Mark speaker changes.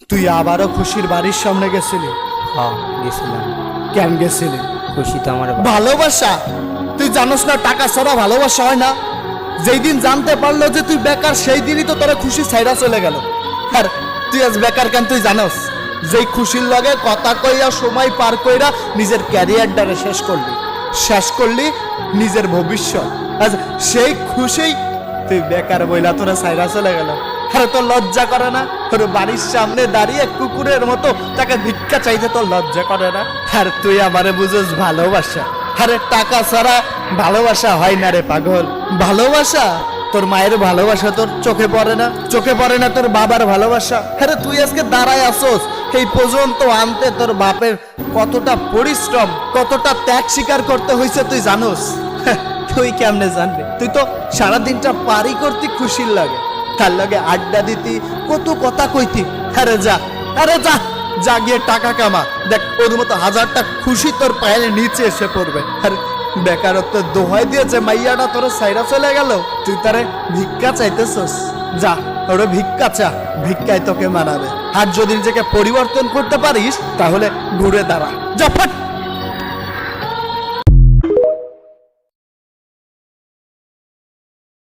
Speaker 1: তুই আবারও খুশির বাড়ির সামনে গেছিলি?
Speaker 2: হ্যাঁ গেছিলাম।
Speaker 1: কেন গেছিলি?
Speaker 2: খুশি তো আমার
Speaker 1: ভালোবাসা? তুই জানোস না টাকা ছাড়া ভালোবাসা হয় না? যেই দিন জানতে পারলো যে তুই বেকার সেই দিনই তো তোরা খুশি ছাইরা চলে গেল। আর তুই আজ বেকার কেন তুই জানোস? যেই খুশির লগে কথা কইয়া সময় পার কইরা নিজের ক্যারিয়ারটারে শেষ করলি নিজের ভবিষ্যৎ। আজ সেই খুশি তুই বেকার বইলা তোরা ছাইরা চলে গেল। আরে তোর লজ্জা করে না? তোর বাড়ির সামনে দাঁড়িয়ে কুকুরের মতো তাকে ভিক্ষা চাইতে তোর লজ্জা করে না? আর তুই আমারে বুঝোস ভালোবাসা? আরে টাকা ছাড়া ভালোবাসা হয় না রে পাগল। ভালোবাসা তোর মায়ের ভালোবাসা তোর চোখে পড়ে না? চোখে পড়ে না তোর বাবার ভালোবাসা? আরে তুই আজকে দাঁড়ায় আসোস, এই পর্যন্ত আনতে তোর বাপের কতটা পরিশ্রম, কতটা ত্যাগ স্বীকার করতে হয়েছে তুই জানোস? তুই কেমনে জানবি? তুই তো সারাদিনটা পারি করতি খুশির লাগে, তার লাগে আড্ডা দিতি, কত কথা কইতি। আরে যা, আরে যা, যা গিয়ে টাকা কামা। দেখ ওর মতো হাজারটা খুশি তোর পায়ের নিচে এসে পড়বে। আর বেকারত্ব দোহাই দিয়েছে মাইয়াটা তোর সাইরা চলে গেল, তুই তারে ভিক্ষা চাইতেছস? যা ওরে ভিক্ষা চা, ভিক্ষায় তোকে মানাবে। আর যদি নিজেকে পরিবর্তন করতে পারিস তাহলে ঘুরে দাঁড়া, যা ফট।